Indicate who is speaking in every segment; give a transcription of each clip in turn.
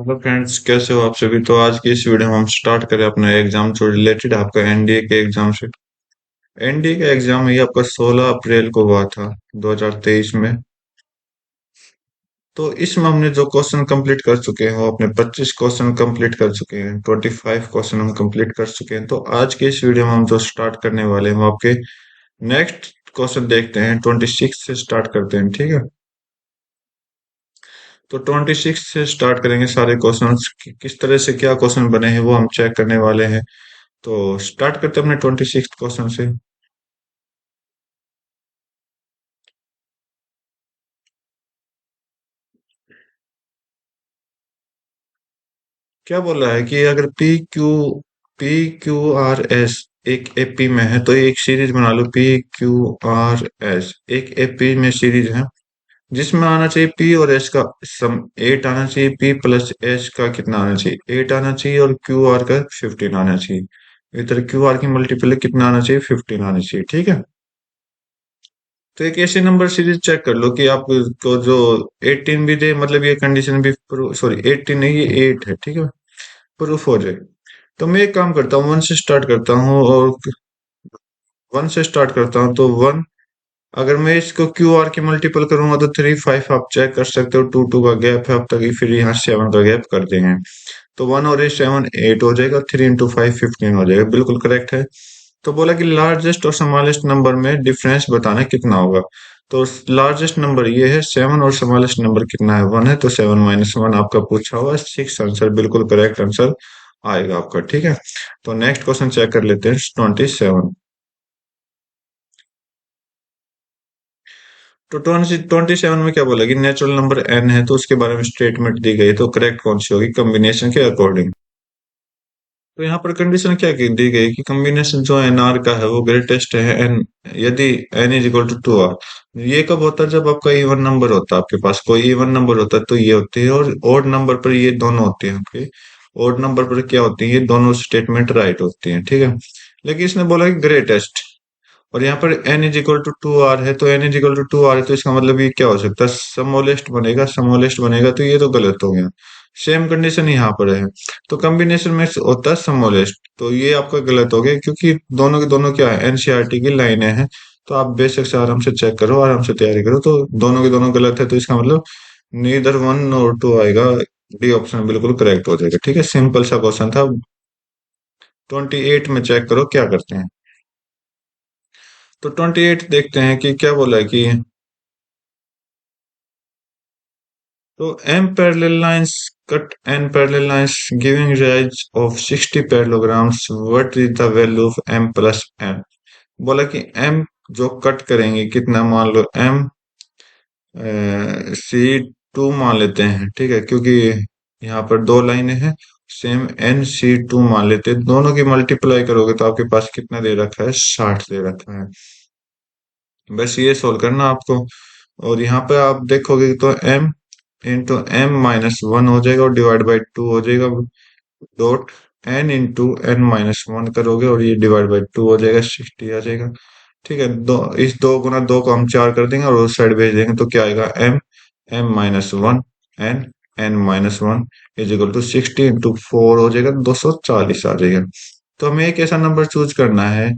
Speaker 1: Hello friends, कैसे हो आप सभी। तो आज की इस वीडियो में हम स्टार्ट करें अपना एग्जाम से रिलेटेड, आपका एनडीए के एग्जाम से। एनडीए का एग्जाम ये आपका 16 अप्रैल को हुआ था 2023 में। तो इसमें हमने जो क्वेश्चन कंप्लीट कर चुके हैं वो अपने 25 क्वेश्चन कंप्लीट कर चुके हैं, 25 क्वेश्चन हम कंप्लीट कर चुके हैं। तो आज के इस वीडियो में हम जो स्टार्ट करने वाले हैं वो आपके नेक्स्ट क्वेश्चन देखते हैं, 26 से स्टार्ट करते हैं, ठीक है। तो 26 से स्टार्ट करेंगे सारे क्वेश्चंस, किस तरह से क्या क्वेश्चन बने हैं वो हम चेक करने वाले हैं। तो स्टार्ट करते हैं अपने 26 क्वेश्चन से। क्या बोल रहा है कि अगर पी क्यू आर एस एक एपी में है तो एक सीरीज बना लो। पी क्यू आर एस एक एपी में सीरीज है जिसमें आना चाहिए पी और एस का सम 8 आना चाहिए। पी प्लस एस का कितना आना चाहिए, 8 आना चाहिए, और क्यू आर का 15 आना चाहिए। इधर क्यू आर की मल्टीपल कितना आना चाहिए, 15 आना चाहिए, ठीक है। तो एक ऐसे नंबर सीरीज चेक कर लो कि आपको जो 18 भी दे, मतलब ये कंडीशन भी, सॉरी 18 नहीं, ये 8 है, ठीक है, प्रूफ हो जाए। तो मैं एक काम करता हूँ, वन से स्टार्ट करता हूँ, और वन से स्टार्ट करता हूँ तो वन, अगर मैं इसको क्यू आर की मल्टीपल करूंगा तो 3 5 आप चेक कर सकते हो, 2 2 का गैप है अब तक, फिर यहाँ 7 का गैप कर देंगे। तो वन और 7 8 हो जाएगा, 3 × 5 15 हो जाएगा, बिल्कुल करेक्ट है। तो बोला कि लार्जेस्ट और स्मॉलेस्ट नंबर में डिफरेंस बताना कितना होगा। तो लार्जेस्ट नंबर ये है 7, और स्मॉलेस्ट नंबर कितना है, 1 है, तो 7 - 1 आपका पूछा हुआ है, 6 आंसर, बिल्कुल करेक्ट आंसर आएगा आपका, ठीक है। तो नेक्स्ट क्वेश्चन चेक कर लेते हैं, 27। तो 27 में क्या बोला कि नेचुरल नंबर n है, तो उसके बारे में स्टेटमेंट दी गई, तो करेक्ट कौन सी होगी, कॉम्बिनेशन के अकॉर्डिंग। तो यहाँ पर कंडीशन क्या की दी गई कि कॉम्बिनेशन जो एन आर का है वो ग्रेटेस्ट है एन, यदि n is equal to 2 r. ये कब होता है, जब आपका इवन नंबर होता है, आपके पास कोई इवन नंबर होता है तो ये होती है, और ओड नंबर पर ये दोनों होती हैं आपके। ओड नंबर पर क्या होती है, ये दोनों स्टेटमेंट राइट होती हैं, ठीक है। लेकिन इसने बोला कि ग्रेटेस्ट, और यहाँ पर n is equal to 2 r है, तो n is equal to 2 r है, तो इसका मतलब ये क्या हो सकता है, स्मॉलेस्ट बनेगा, स्मॉलेस्ट बनेगा, तो ये तो गलत हो गया। सेम कंडीशन यहाँ पर है, तो कॉम्बिनेशन में होता है स्मॉलेस्ट, तो ये आपका गलत हो गया, क्योंकि दोनों के दोनों क्या है, एनसीईआरटी की लाइनें हैं। तो आप बेशक से आराम से चेक करो, आराम से तैयारी करो, तो दोनों के दोनों गलत है, तो इसका मतलब नीदर 1 और 2 आएगा। डी ऑप्शन बिल्कुल करेक्ट हो जाएगा, ठीक है। सिंपल सा क्वेश्चन था। 28 में चेक करो क्या करते हैं। तो 28 देखते हैं कि क्या बोला है कि, तो m parallel lines cut n parallel lines giving rise of 60 parallelograms. What is the value of m plus n? बोला कि m जो कट करेंगे कितना, मान लो m C2 मान लेते हैं, ठीक है, क्योंकि यहाँ पर दो लाइनें हैं। सेम NC2 मान लेते हैं, दोनों की मल्टीप्लाई करोगे तो आपके पास कितना दे रखा है, 60 दे रखा है। बस ये सोल्व करना आपको। और यहाँ पे आप देखोगे तो m इंटू m - 1 हो जाएगा, और डिवाइड बाई 2 हो जाएगा, डॉट n इंटू n - 1 करोगे और ये डिवाइड बाई 2 हो जाएगा, 60 आ जाएगा, ठीक है। दो, इस 2 × 2 को हम 4 कर देंगे और उस साइड भेज देंगे, तो क्या आएगा, m - 1 n n - 1 is equal to 60 into 4 हो जाएगा, 240 आ जाएगा। तो हमें एक ऐसा नंबर चूज करना है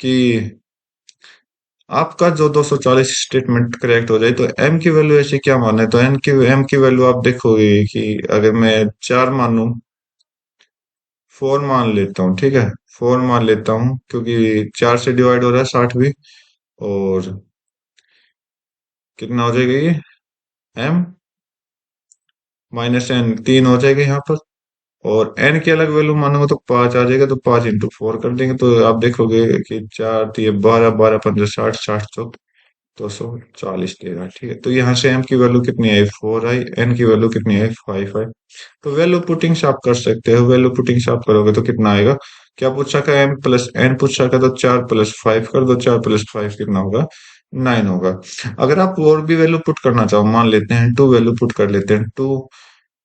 Speaker 1: कि आपका जो 240 स्टेटमेंट करेक्ट हो जाए। तो m की वैल्यू ऐसे क्या माने, तो m की वैल्यू आप देखोगे कि अगर मैं 4 मानूं, 4 मान लेता हूँ, ठीक है, 4 मान लेता हूँ, क्योंकि 4 से डिवाइड हो रहा है 60 भी। और कितना हो जाएगा ये, m - n 3 हो जाएगा यहाँ पर। और n की अलग वैल्यू मानूंगा तो 5 आ जाएगा, तो 5 इंटू 4 कर देंगे, तो आप देखोगे कि 4 दिए 12, 12 15 60, 60 चौक 240 दे रहा है, ठीक है। तो यहाँ से m की वैल्यू कितनी आई, 4 आई, n की वैल्यू कितनी आई, 5 आई। तो वैल्यू पुटिंग से आप कर सकते हो, वैल्यू पुटिंग से आप करोगे तो कितना आएगा, क्या पूछा का, m प्लस n पूछा का, तो 4 + 5 कर दो, 4 + 5 कितना होगा, 9 होगा। अगर आप और भी वैल्यू पुट करना चाहो, मान लेते हैं 2 वैल्यू पुट कर लेते हैं, 2,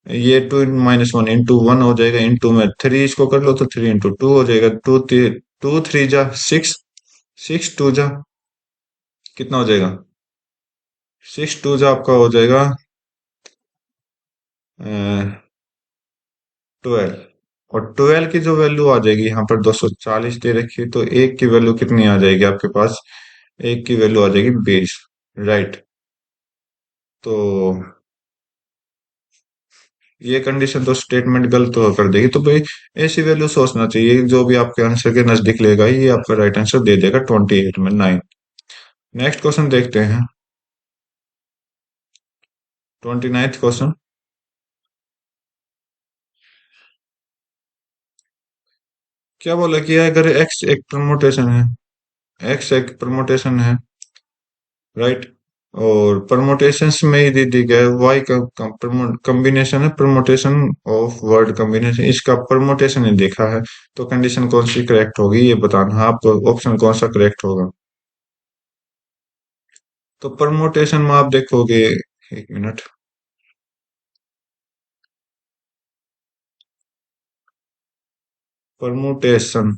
Speaker 1: ये 2 - 1 इंटू 1 हो जाएगा, इंटू में 3 इसको कर लो तो 3 इंटू 2 हो जाएगा, 2 3 जा 6, 6 2 जा कितना हो जाएगा, 6 2 जा आपका हो जाएगा 12। और 12 की जो वैल्यू आ जाएगी यहाँ पर 240 दे रखी है, तो एक की वैल्यू कितनी आ जाएगी आपके पास? एक की वैल्यू आ जाएगी 20। राइट। तो ये कंडीशन तो स्टेटमेंट गलत कर देगी, तो भाई ऐसी वैल्यू सोचना चाहिए जो भी आपके आंसर के नजदीक लेगा, ये आपका राइट आंसर दे देगा 28 में 9। नेक्स्ट क्वेश्चन देखते हैं। 29th question. क्या बोला कि अगर एक्स एक परमुटेशन है, एक्स एक परमुटेशन है, राइट, और परमुटेशंस में ही दे दी गया है वाई का कॉम्बिनेशन है, परमुटेशन ऑफ वर्ड कॉम्बिनेशन, इसका परमुटेशन ही देखा है। तो कंडीशन कौन सी करेक्ट होगी ये बताना, आपको ऑप्शन कौन सा करेक्ट होगा। तो परमुटेशन में आप देखोगे, एक मिनट, परमुटेशन,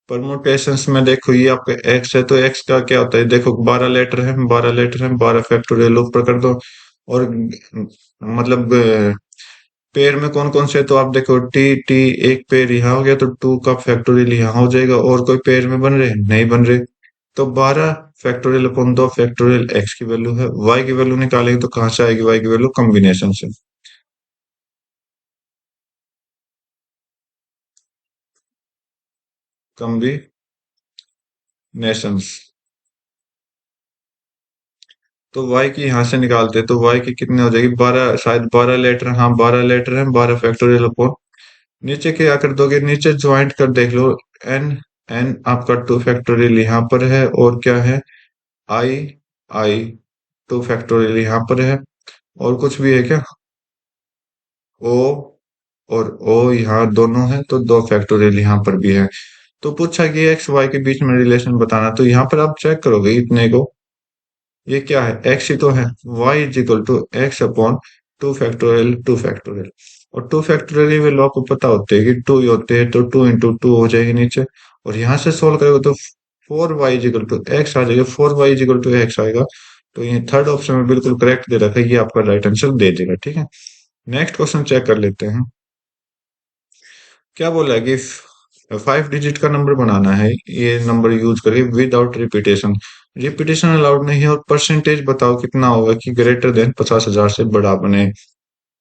Speaker 1: परमुटेशंस में देखो ये आपका एक्स है, तो एक्स का क्या होता है, देखो 12 लेटर है, 12 लेटर है, 12 फैक्टोरियल ऊपर कर दो। और मतलब पेयर में कौन कौन से, तो आप देखो टी टी, एक पेयर यहाँ हो गया, तो टू का फैक्टोरियल यहाँ हो जाएगा, और कोई पेयर में बन रहे नहीं बन रहे। तो 12 फैक्टोरियल अपॉन 2 फैक्टोरियल एक्स की वैल्यू है, वाई की वैल्यू निकालेंगे तो कहाँ से आएगी वाई की वैल्यू? कॉम्बिनेशन से। कॉम्बिनेशंस। तो y की यहाँ से निकालते हैं, तो y की कितनी हो जाएगी? 12, शायद 12 लेटर, हाँ 12 लेटर है, 12 फैक्टोरियल अपॉन, नीचे क्या कर दोगे, नीचे ज्वाइंट कर देख लो। n, n आपका 2 फैक्टोरियल यहाँ पर है, और क्या है, i, i 2 फैक्टोरियल यहाँ पर है, और कुछ भी है क्या? o और o यहाँ दोनों है, तो 2 फैक्टोरियल यहाँ पर भी है। तो पूछा कि एक्स वाई के बीच में रिलेशन बताना, तो यहाँ पर आप चेक करोगे इतने को, ये क्या है, एक्स ही तो है, y is equal to x upon 2 factorial 2 factorial. और 2 फैक्टोरियल ये वैल्यू आपको पता होते हैं कि 2 ही होते हैं, तो 2 इंटू 2 हो जाएगी नीचे। और यहाँ से सोल्व करोगे तो 4y is equal to X आ जाएगा, 4y is equal to x आएगा। तो ये थर्ड ऑप्शन में बिल्कुल करेक्ट दे रखा है, ये आपका राइट आंसर दे देगा। ठीक है, नेक्स्ट क्वेश्चन चेक कर लेते हैं। क्या बोला है कि 5 डिजिट का नंबर बनाना है, ये नंबर यूज करके विदाउट रिपीटेशन, रिपीटेशन अलाउड नहीं है, और परसेंटेज बताओ कितना होगा कि ग्रेटर देन 50,000 से बड़ा बने।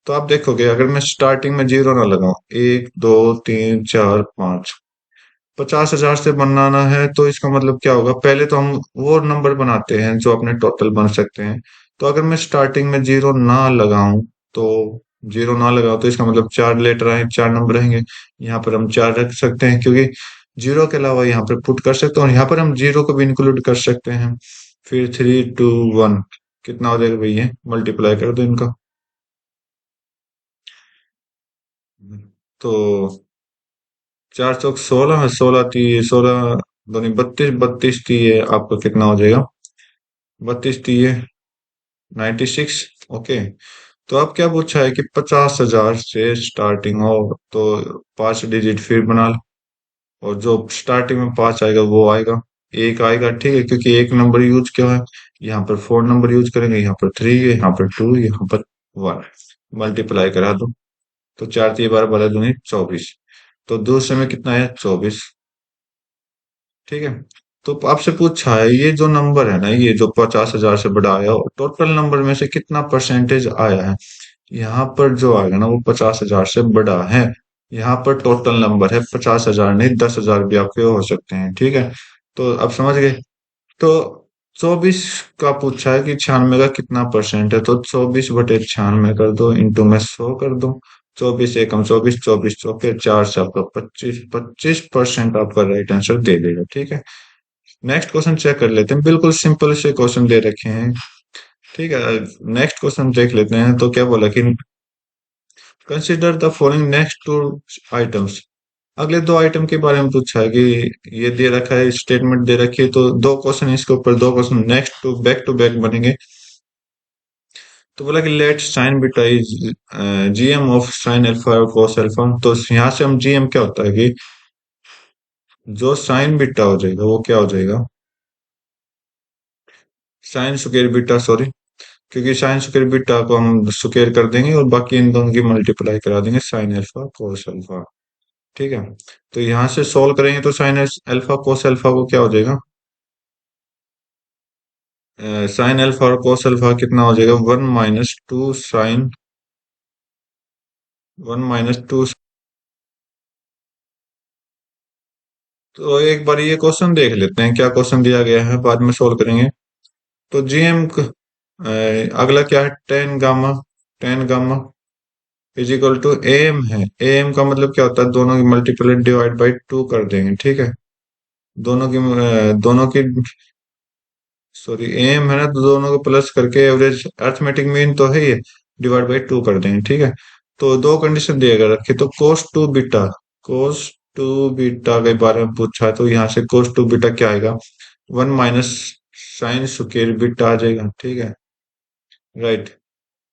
Speaker 1: तो आप देखोगे अगर मैं स्टार्टिंग में जीरो ना लगाऊं, 1 2 3 4 5, 50,000 से बनाना है, तो इसका मतलब क्या होगा, पहले तो हम वो नंबर बनाते हैं जो अपने टोटल बन सकते हैं। तो अगर मैं स्टार्टिंग में जीरो ना लगाऊं, तो जीरो ना लगाओ, तो इसका मतलब 4 लेटर आए, 4 नंबर रहेंगे। यहाँ पर हम 4 रख सकते हैं, क्योंकि जीरो के अलावा यहाँ पर पुट कर सकते हैं, और यहाँ पर हम जीरो को भी इंक्लूड कर सकते हैं। फिर 3 2 1 कितना हो जाएगा भैया, मल्टीप्लाई कर दो इनका। तो 4 चौक 16, 16 दोनों 32, 32 तीय आपका कितना हो जाएगा, 32 तीय 96। ओके। तो अब क्या पूछा है कि 50,000 से स्टार्टिंग हो, तो 5 डिजिट फिर बना लो, और जो स्टार्टिंग में 5 आएगा वो आएगा, एक आएगा, ठीक है, क्योंकि एक नंबर यूज क्या है, यहाँ पर 4 नंबर यूज करेंगे, यहाँ पर 3, यहाँ पर 2, यहाँ पर 1, मल्टीप्लाई करा दो। तो 4 3 12 12 दूनी 24। तो दूसरे में कितना है, 24। ठीक है। तो आपसे पूछा है ये जो नंबर है ना, ये जो 50,000 से बड़ा आया, टोटल नंबर में से कितना परसेंटेज आया है। यहाँ पर जो आएगा ना वो 50,000 से बड़ा है। यहाँ पर टोटल नंबर है 50,000 नहीं, 10,000 भी आपके हो सकते हैं। ठीक है, तो आप समझ गए। तो 24 का पूछा है कि 96 का कितना परसेंट है, तो 24/96 कर दो, इंटू में 100 कर दो। 24 एकम 24, 24 चौके 4 से आपका 25, 25% आपका राइट आंसर दे देगा। ठीक है, नेक्स्ट क्वेश्चन चेक कर लेते हैं, बिल्कुल सिंपल से क्वेश्चन दे रखे हैं। ठीक है, नेक्स्ट क्वेश्चन देख लेते हैं। तो क्या बोला कि consider the following next two items, अगले 2 आइटम के बारे में पूछा है कि ये दे रखा है, स्टेटमेंट दे रखी है, तो 2 क्वेश्चन इसके ऊपर, 2 क्वेश्चन नेक्स्ट टू बैक बनेंगे। तो बोला कि late sign beta is GM of sine alpha और कॉस अल्फा। तो यहाँ से हम जीएम क्या होता है कि जो साइन बीटा हो जाएगा वो क्या हो जाएगा, साइन स्क्वायर बीटा, सॉरी, क्योंकि साइन स्क्वायर बीटा को हम स्क्वायर कर देंगे और बाकी इन दोनों की मल्टीप्लाई करा देंगे, साइन अल्फा कोस अल्फा। ठीक है, तो यहाँ से सोल्व करेंगे तो साइन अल्फा कोस अल्फा को क्या हो जाएगा, साइन अल्फा और कोस अल्फा कितना हो जाएगा, 1 - 2 तो एक बार ये क्वेश्चन देख लेते हैं, क्या क्वेश्चन दिया गया है, बाद में सोल्व करेंगे। तो जीएम अगला क्या है, tan gamma is equal to m है। एम का मतलब क्या होता है, दोनों की मल्टीप्लाई डिवाइड बाई टू कर देंगे। ठीक है, दोनों की सॉरी एम है ना, तो दोनों को प्लस करके एवरेज अर्थमेटिक मीन तो है ही, डिवाइड बाई टू कर देंगे। ठीक है, तो दो कंडीशन दिए गए रखे, तो कोस टू बीटा के बारे में पूछा है, तो यहाँ से कोस टू बीटा क्या आएगा, 1 - साइन स्क्वेयर बीटा आ जाएगा। ठीक है, राइट।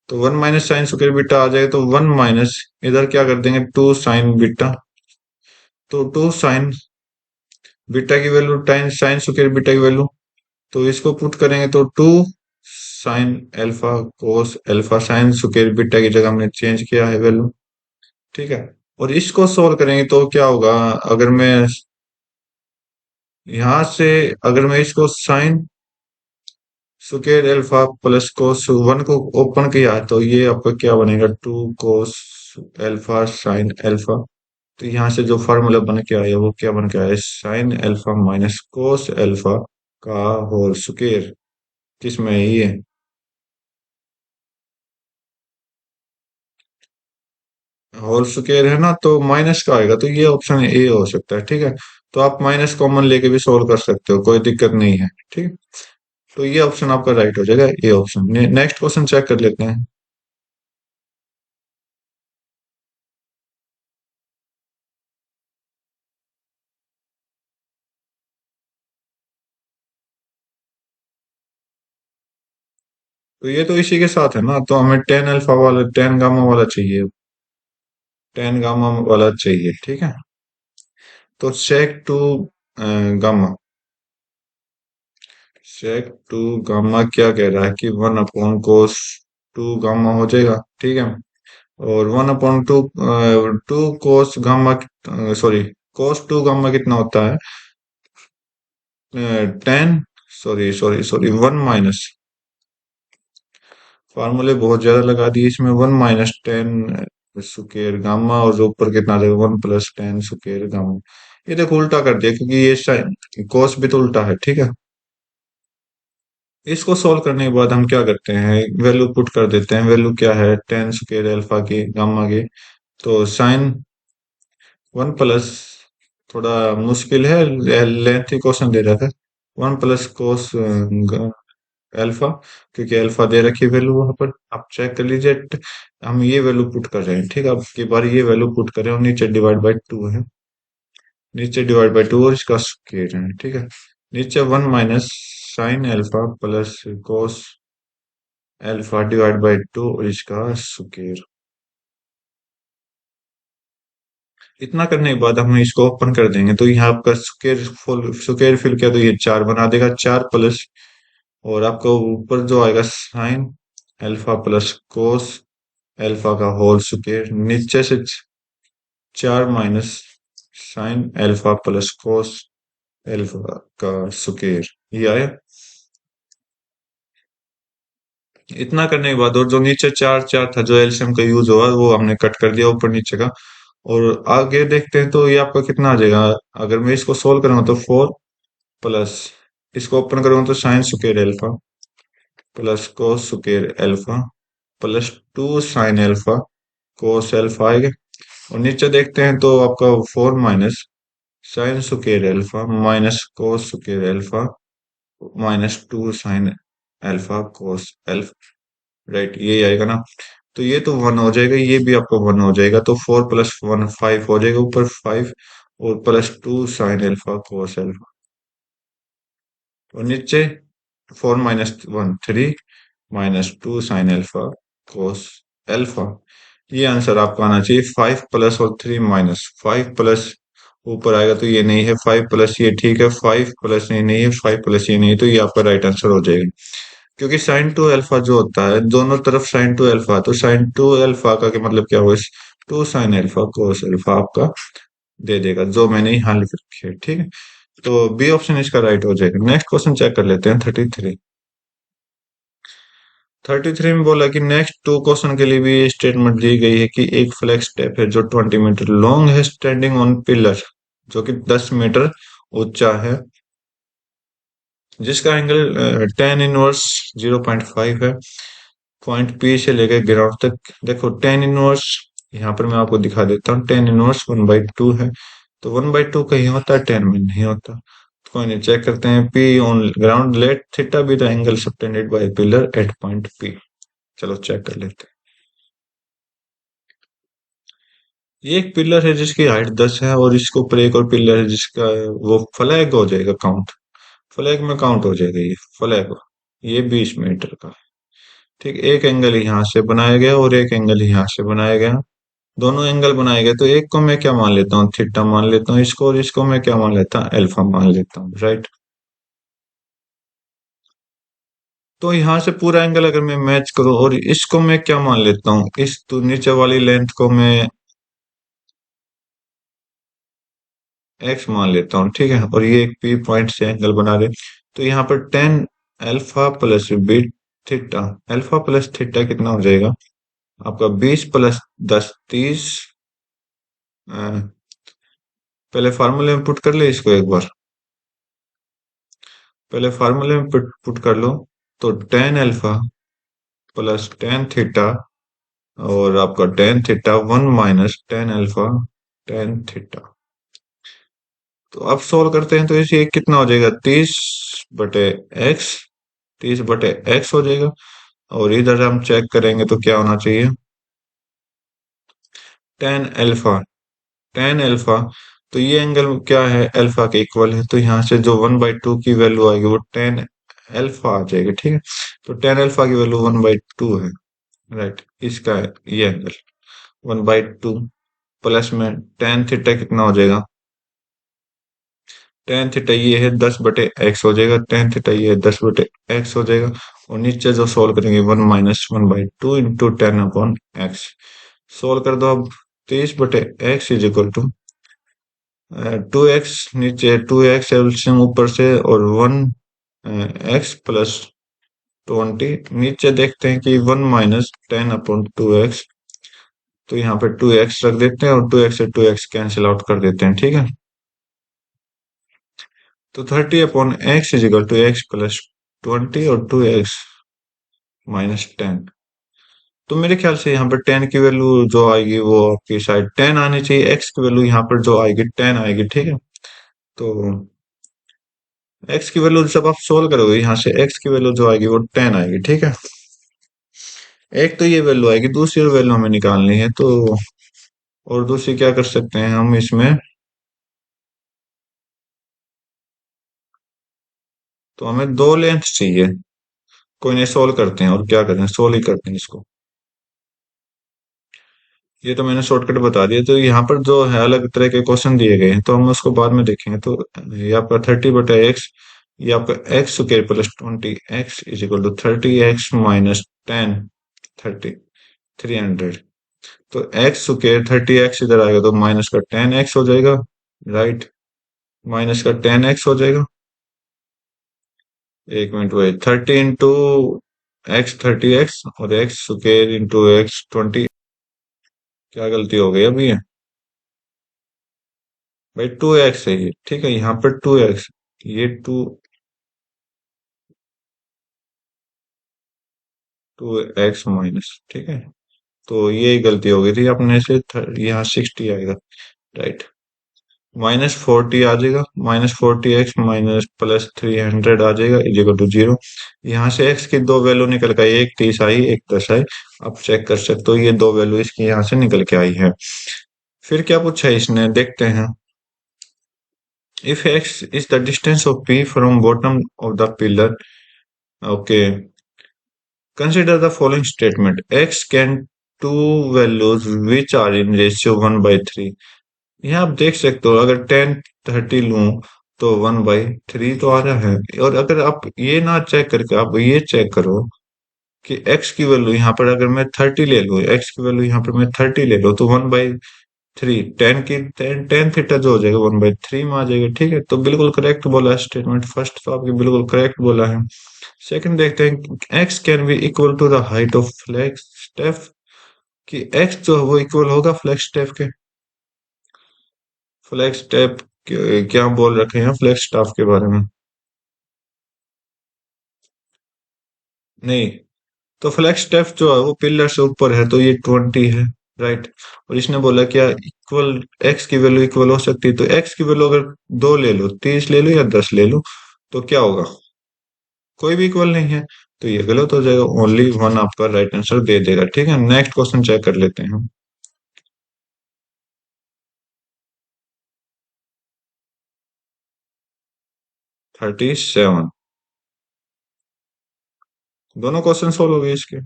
Speaker 1: तो 1 - साइन स्क्वेयर बीटा आ जाएगा, तो 1 - इधर क्या कर देंगे, 2 साइन बीटा। तो 2 साइन बीटा की value time sine square beta की वैल्यू, तो इसको पुट करेंगे तो 2 sign alpha cos alpha, sine square beta की जगह हमने चेंज किया है वैल्यू। ठीक है, और इसको सोल्व करेंगे तो क्या होगा, अगर मैं यहां से अगर मैं इसको sine square alpha plus cos one को ओपन किया तो ये आपका क्या बनेगा, 2 कोस अल्फा साइन अल्फा। तो यहाँ से जो फार्मूला बन के आया वो क्या बन के आया, sine alpha minus cos alpha का होल स्क्वायर, किसमें है ये, होल स्क्वायर है ना, तो माइनस का आएगा, तो ये ऑप्शन ए हो सकता है। ठीक है, तो आप माइनस कॉमन लेके भी सोल्व कर सकते हो, कोई दिक्कत नहीं है। ठीक है, तो ये ऑप्शन आपका राइट हो जाएगा, A option. Next question check कर लेते हैं। तो ये तो इसी के साथ है ना, तो हमें टेन अल्फा वाला टेन गामा वाला चाहिए, टेन गामा वाला चाहिए। ठीक है, तो गामा सेक टू गामा क्या कह रहा है कि 1/कोस 2 गामा हो जाएगा। ठीक है, और 1/2 2 कोस गामा, सॉरी कोस 2 गामा कितना होता है, 10, सॉरी सॉरी सॉरी 1 - फार्मूले बहुत ज्यादा लगा दिए इसमें, 1 - 10 स्क्वायर गामा, और जो ऊपर कितना आ जाएगा, 1 + 10 स्क्वायर गामा। ये देखो उल्टा कर दिया, क्योंकि ये साइन कोस भी तो उल्टा है। ठीक है, इसको सोल्व करने के बाद हम क्या करते हैं, वैल्यू पुट कर देते हैं। वैल्यू क्या है, 10 स्क्वायर अल्फा की गामा की, तो साइन 1 प्लस, थोड़ा मुश्किल है, लेंथी क्वेश्चन दे रहा था, 1 + कोस अल्फा, क्योंकि अल्फा दे रखी वैल्यू वहां पर, आप चेक कर लीजिए। हम ये वैल्यू पुट कर रहे हैं। ठीक है, अब की बार ये वैल्यू पुट करें, और नीचे डिवाइड बाई टू है, नीचे डिवाइड बाई टू और इसका स्क्वायर है। ठीक है, नीचे 1 - sine alpha plus cos alpha divide by two और इसका स्क्वायर। इतना करने के बाद हम इसको ओपन कर देंगे, तो यहाँ आपका स्क्वायर फिल किया तो ये 4 बना देगा, 4 प्लस, और आपका ऊपर जो आएगा sine alpha plus cos alpha का होल स्क्वायर, नीचे से 4 - sine alpha plus cos alpha का स्क्वायर, ये आया। इतना करने के बाद और जो नीचे चार चार था, जो एलसीएम का यूज हुआ, वो हमने कट कर दिया ऊपर नीचे का। और आगे देखते हैं तो ये आपका कितना आ जाएगा, अगर मैं इसको सोल्व करूंगा तो 4 प्लस, इसको ओपन करूंगा तो sine square alpha plus cos square alpha plus 2 sign alpha cos alpha आएगा। और नीचे देखते हैं तो आपका 4 - sine square alpha minus cos square alpha -2 sign alpha cos alpha, right, ये आएगा ना। तो ये तो 1 हो जाएगा, ये भी आपको 1 हो जाएगा, तो 4 + 1 5 हो जाएगा, ऊपर 5, और +2 साइन अल्फा कोस अल्फा, और नीचे 4 - 1 3 -2 साइन अल्फा कोस अल्फा। ये आंसर आपका आना चाहिए, 5 प्लस और 3 माइनस, 5 प्लस ऊपर आएगा तो ये नहीं है, 5 प्लस ये ठीक है, 5 प्लस ये नहीं है, 5 प्लस ये नहीं है, तो ये आपका राइट आंसर हो जाएगा। क्योंकि साइन टू अल्फा जो होता है दोनों तरफ साइन टू अल्फा, तो साइन टू अल्फा का क्या मतलब क्या हुआ, two sine alpha cos alpha आपका दे देगा, जो मैंने यहाँ लिख रखी है, ठीक है। तो बी ऑप्शन इसका राइट हो जाएगा। नेक्स्ट क्वेश्चन चेक कर लेते हैं 33। 33 में बोला कि नेक्स्ट टू क्वेश्चन के लिए भी ये स्टेटमेंट दी गई है कि एक फ्लैग स्टेप है जो 20 मीटर लॉन्ग है स्टैंडिंग ऑन पिलर, जो कि 10 मीटर ऊंचा है, जिसका एंगल टेन इनवर्स 0.5 है, पॉइंट पी से लेकर ग्राउंड तक। देखो टेन इनवर्स यहाँ पर मैं आपको दिखा देता हूँ, टेन इनवर्स 1/2 है, तो 1/2 कहीं होता है, 10 में नहीं होता। तो कोई नहीं, चेक करते हैं। P on ground let theta be the angle subtended by pillar at point P. चलो चेक कर लेते हैं। ये एक पिलर है जिसकी हाइट 10 है, और इसके ऊपर एक और पिलर है जिसका वो फ्लैग हो जाएगा काउंट, फ्लैग में काउंट हो जाएगा ये फ्लैग, ये 20 मीटर का। ठीक, एक एंगल यहाँ से बनाया गया और एक एंगल यहाँ से बनाया गया, दोनों एंगल बनाए गए, तो एक को मैं क्या मान लेता हूँ, थीटा मान लेता हूँ इसको, और इसको मैं क्या मान लेता हूँ, अल्फा मान लेता हूँ, राइट। तो यहाँ से पूरा एंगल अगर मैं मैच करूँ, और इसको मैं क्या मान लेता हूँ, इस तो नीचे वाली लेंथ को मैं एक्स मान लेता हूँ, ठीक है, और ये एक पी पॉइंट से एंगल बना रहे, तो यहाँ पर tan alpha plus B theta, alpha plus theta कितना हो जाएगा आपका, 20 + 10 30। पहले फार्मूले में पुट कर ले इसको एक बार, पहले फार्मूले में पुट कर लो, तो ten alpha plus tan theta, और आपका tan theta 1 - tan alpha tan theta. तो अब सोल्व करते हैं, तो इसे कितना हो जाएगा, 30/x, 30/x हो जाएगा। और इधर हम चेक करेंगे तो क्या होना चाहिए, टेन अल्फा, टेन अल्फा, तो ये एंगल क्या है, अल्फा के इक्वल है, तो यहाँ से जो 1/2 की वैल्यू आएगी वो टेन अल्फा आ जाएगी, ठीक है। तो टेन अल्फा की वैल्यू 1/2 है, राइट, इसका है ये एंगल 1/2, प्लस में टेन थीटा कितना हो जाएगा, टेन थीटा ये है 10/x हो जाएगा, टेन थीटा ये है 10/x हो जाएगा, और नीचे जो सोल्व करेंगे 1 - 1/2 × 10 अपॉन x, सोल्व कर दो अब। 30/x = 2x, नीचे 2x एल्सियम ऊपर से, और 1x + 20, नीचे देखते हैं कि 1 - 10/2x, तो यहाँ पे 2x रख देते हैं, और 2x से 2x कैंसिल आउट कर देते हैं, ठीक है। तो 30/x = x + 20 और 2x - 10। तो मेरे ख्याल से यहाँ पर 10 की वैल्यू जो आएगी वो आपकी शायद 10 आनी चाहिए, x की वैल्यू यहाँ पर जो आएगी 10 आएगी, ठीक है। तो x की वैल्यू जब आप सोल्व करोगे, यहाँ से x की वैल्यू जो आएगी वो 10 आएगी, ठीक है। एक तो ये वैल्यू आएगी, दूसरी वैल्यू हमें निकालनी है, तो और दूसरी क्या कर सकते हैं हम इसमें, तो हमें दो लेंथ चाहिए, कोई नहीं, सोल्व करते हैं, और क्या करते हैं, सोल्व ही करते हैं इसको। ये तो मैंने शॉर्टकट बता दिया, तो यहाँ पर जो है अलग तरह के क्वेश्चन दिए गए हैं, तो हम उसको बाद में देखेंगे। तो ये आपका 30/x, ये आपका x² + 20, x = 30x - 10, 300। तो x², 30x इधर आएगा तो माइनस का 10x हो जाएगा, राइट, माइनस का 10x हो जाएगा। एक मिनट, वही 30 × x 30x, और x² × x 20। क्या गलती हो गई अभी है भाई, 2x है ये, ठीक है, यहाँ पर 2x, ये 2x माइनस, ठीक है। तो ये गलती हो गई थी अपने से, यहाँ 60 आएगा, राइट, -40 आ जाएगा, -40x माइनस +300 आ जाएगा, = 0। यहाँ से x की दो वैल्यू निकल के आई, एक 30 आई, एक 10 आई। आप चेक कर सकते हो, ये दो वैल्यू इसकी यहाँ से निकल के आई है। फिर क्या पूछा है इसने, देखते हैं। If x is the distance of P from bottom of the pillar, okay, consider the following statement. X can two values which are in ratio 1/3। यहाँ आप देख सकते हो, अगर 10 30 लूं तो 1/3 तो आ रहा है। और अगर आप ये ना चेक करके आप ये चेक करो कि एक्स की वैल्यू यहाँ पर अगर मैं 30 ले लूँ, एक्स की वैल्यू यहाँ पर मैं 30 ले लूँ, तो 1/3 टेन थीटा जो हो जाएगा 1/3 में आ जाएगा। ठीक है, तो बिल्कुल करेक्ट बोला है स्टेटमेंट, फर्स्ट तो आपकी बिल्कुल करेक्ट बोला है। सेकंड देखते हैं, x can be equal to the height of flag staff, कि एक्स जो है वो इक्वल होगा फ्लैग स्टेफ के। फ्लैग स्टेप क्या बोल रखे हैं फ्लैग स्टाफ के बारे में? नहीं, तो फ्लैग स्टेप जो है वो पिलर से ऊपर है, तो ये 20 है, राइट। और इसने बोला क्या इक्वल, एक्स की वैल्यू इक्वल हो सकती है, तो एक्स की वैल्यू अगर 2 ले लो, 30 ले लो या 10 ले लो, तो क्या होगा? कोई भी इक्वल नहीं है, तो ये गलत हो जाएगा, ओनली वन आपका राइट आंसर दे देगा। ठीक है, नेक्स्ट क्वेश्चन चेक कर लेते हैं हम। 37। दोनों क्वेश्चन सोल्व हो गए इसके?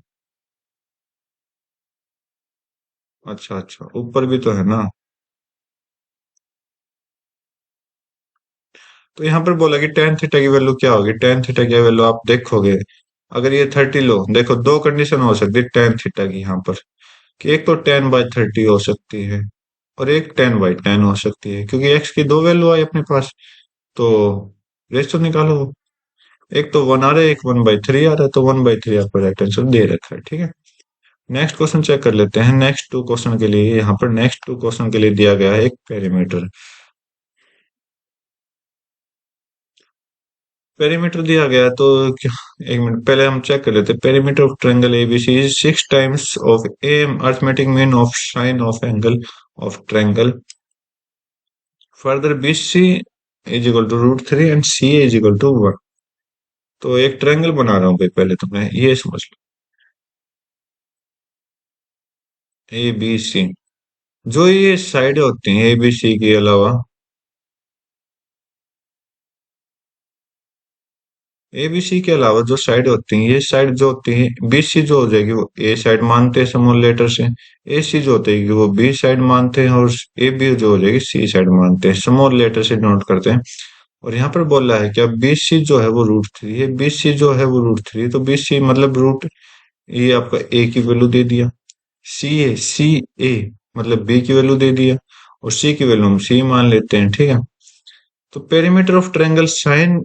Speaker 1: अच्छा अच्छा, ऊपर भी तो है ना। तो यहाँ पर बोला कि टेन थीटा की वैल्यू क्या होगी, टेन थीटा की वैल्यू आप देखोगे, अगर ये 30 लो, देखो दो कंडीशन हो सकती है टेन थीटा की यहाँ पर, कि एक तो 10/30 हो सकती है, और एक 10/10 हो सकती है, क्योंकि एक्स की दो वैल्यू आई अपने पास, तो रेशो निकालो। एक तो 1 आ रहा है, एक 1/3 आ रहा है, तो 1/3 आपको राइट आंसर दे रखा है। ठीक है, नेक्स्ट क्वेश्चन चेक कर लेते हैं। नेक्स्ट टू क्वेश्चन के लिए, यहाँ पर नेक्स्ट टू क्वेश्चन के लिए दिया गया है एक पेरीमीटर। पेरीमीटर दिया गया है, तो क्या, एक मिनट पहले हम चेक कर लेते हैं। Perimeter of triangle ABC is 6 times of m arithmetic mean of sine of angle of triangle. Further BC is equal to √3 and C is equal to 1। तो एक ट्रायंगल बना रहा हूँ भाई, पहले तुमने ये समझ लो, ए बी सी, जो ये साइड होती हैं ए बी सी के अलावा, ए बी सी के अलावा जो साइड होती हैं, ये साइड जो होती है बी सी जो हो जाएगी वो ए साइड मानते हैं स्मॉल लेटर से, ए सी जो होती है वो बी साइड मानते हैं, और ए बी जो हो जाएगी सी साइड मानते हैं, स्मॉल लेटर से नोट करते हैं। और यहाँ पर बोल रहा है क्या बी सी जो है वो √3 है, बी सी जो है वो √3, तो बी सी मतलब रूट, ये आपका ए की वैल्यू दे दिया, सी ए मतलब बी की वैल्यू दे दिया, और सी की वैल्यू हम सी मान लेते हैं। ठीक है, तो पेरीमीटर ऑफ ट्रायंगल साइन,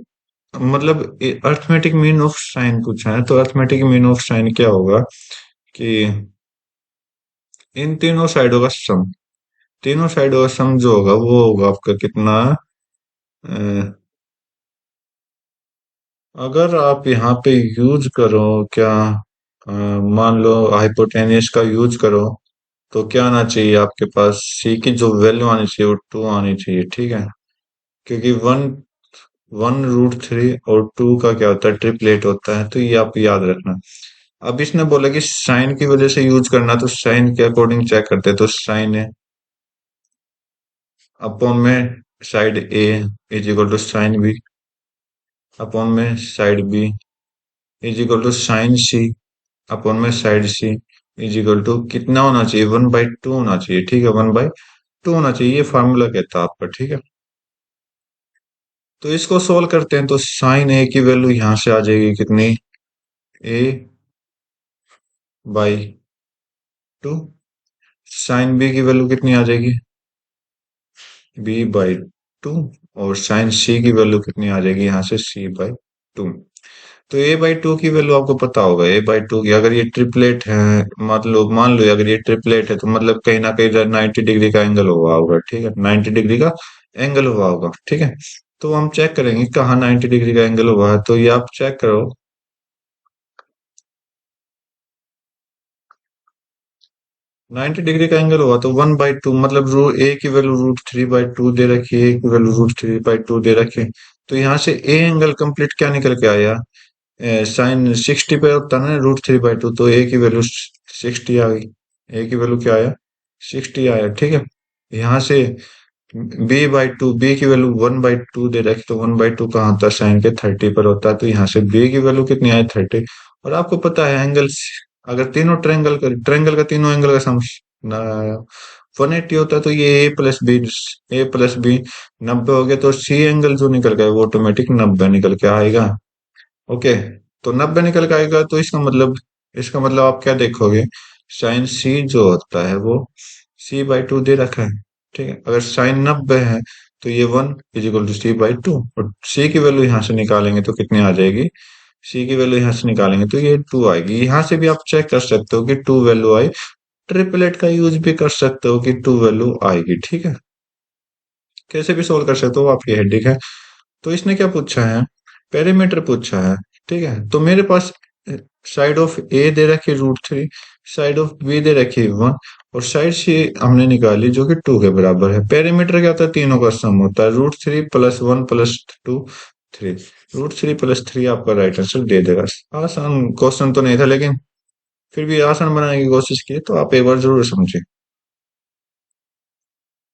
Speaker 1: मतलब अर्थमेटिक मीन ऑफ साइन पूछा है, तो अर्थमेटिक मीन ऑफ साइन क्या होगा कि इन तीनों साइडों का सम, तीनों साइडों का सम जो होगा वो होगा आपका कितना, अ, अगर आप यहाँ पे यूज करो क्या, मान लो हाइपोटेन्यूस का यूज करो, तो क्या आना चाहिए आपके पास, सी की जो वैल्यू आनी चाहिए वो 2 आनी चाहिए। ठीक है, क्योंकि वन 1√3 और 2 का क्या होता है, ट्रिपलेट होता है, तो ये आप याद रखना। अब इसने बोला कि साइन की वजह से यूज करना, तो साइन के अकॉर्डिंग चेक करते हैं, तो साइन है अपॉन में side A is equal to sine B, upon में side B is equal to sine C, upon में side C is equal to कितना होना चाहिए, 1/2 होना चाहिए। ठीक है, 1/2 होना चाहिए, ये फार्मूला कहता है आपका। ठीक है, तो इसको सोल्व करते हैं, तो साइन ए की वैल्यू यहां से आ जाएगी कितनी, A/2, साइन बी की वैल्यू कितनी आ जाएगी, B/2, और साइन सी की वैल्यू कितनी आ जाएगी यहाँ से, C/2। तो A/2 की वैल्यू आपको पता होगा, A/2 की अगर ये ट्रिपलेट है, मतलब मान लो अगर ये ट्रिपलेट है, तो मतलब कहीं ना कहीं 90 डिग्री का एंगल हुआ होगा। ठीक है, 90 डिग्री का एंगल हुआ होगा। ठीक है, तो हम चेक करेंगे कहाँ 90 डिग्री का एंगल हुआ है, तो ये आप चेक करो, 90 डिग्री का एंगल हुआ तो 1/2, मतलब रू ए की वैल्यू √3/2 दे रखी है, ए की वैल्यू √3/2 दे रखी है, तो यहाँ से ए एंगल कंप्लीट क्या निकल के आया, साइन 60 पे होता है ना √3/2, तो ए की वैल्यू 60 आ गई, ए की वैल्यू क्या आया, 60 आया। ठीक है, यहाँ से B/2, बी की वैल्यू 1/2 दे रखी, तो 1/2 कहाँ होता है, साइन के 30 पर होता है, तो यहाँ से बी की वैल्यू कितनी आई, 30। और आपको पता है एंगल, अगर तीनों ट्रायंगल का तीनों एंगल का सम ना 180 होता है तो ये ए प्लस बी 90 हो गया, तो सी एंगल जो निकल गया वो ऑटोमेटिक 90 निकल के आएगा। ओके, तो 90 निकल के आएगा, तो इसका मतलब आप क्या देखोगे, साइन सी जो होता है वो c/2 दे रखा है। ठीक है, अगर साइन 90 है तो ये 1 = c/2, और सी की वैल्यू यहाँ से निकालेंगे तो कितनी आ जाएगी, सी की वैल्यू यहाँ से निकालेंगे तो ये 2 आएगी। यहाँ से भी आप चेक कर सकते हो कि 2 वैल्यू आई। ट्रिपलेट का यूज भी कर सकते हो कि 2 वैल्यू आएगी। ठीक है, कैसे भी सोल्व कर सकते हो, आपकी हेडिक है। तो इसने क्या पूछा है, पेरीमीटर पूछा है। ठीक है, तो मेरे पास साइड ऑफ ए दे रखी है √3, साइड ऑफ बी दे रखी है 1, और साइड सी हमने निकाली जो कि 2 के बराबर है। पेरीमीटर क्या होता है, तीनों का सम होता है, √3 + 1 + 2 3। √3 + 3 आपका राइट आंसर दे देगा। आसान क्वेश्चन तो नहीं था, लेकिन फिर भी आसान बनाने की कोशिश की, तो आप एक बार जरूर समझे।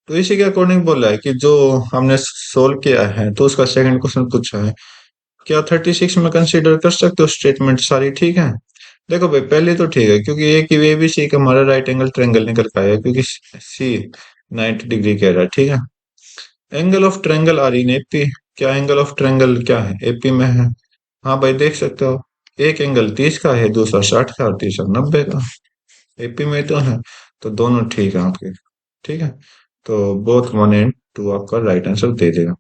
Speaker 1: तो इसी के अकॉर्डिंग बोला है कि जो हमने सोल्व किया है, तो उसका सेकंड क्वेश्चन पूछा है, क्या 36 में कंसीडर कर सकते हो स्टेटमेंट सारी ठीक है। देखो भाई, पहले तो ठीक है, क्योंकि ए की ए बी सी का हमारा राइट एंगल ट्रायंगल निकल के आया, क्योंकि सी 90 डिग्री कह रहा है। ठीक है, angle of triangle are in AP, क्या एंगल ऑफ ट्रायंगल क्या है, एपी में है। हाँ भाई, देख सकते हो, एक एंगल 30 का है, दूसरा 60 का और तीसरा 90 का, एपी में तो है। तो दोनों ठीक है आपके। ठीक है, तो बोथ 1 एंड 2 आपका राइट आंसर दे देगा।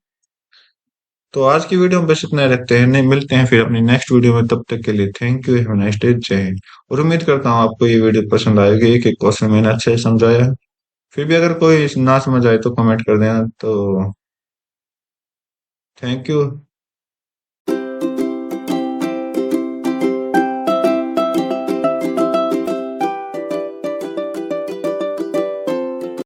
Speaker 1: तो आज की वीडियो में बस इतना ही रखते हैं, नहीं मिलते हैं फिर अपनी नेक्स्ट वीडियो में। तब तक के लिए thank you, have a nice day, जय हिंद। और उम्मीद करता हूँ आपको ये वीडियो पसंद आएगी, एक एक क्वेश्चन मैंने अच्छे से समझाया है। फिर भी अगर कोई ना समझ आए तो कमेंट कर देना। तो थैंक यू।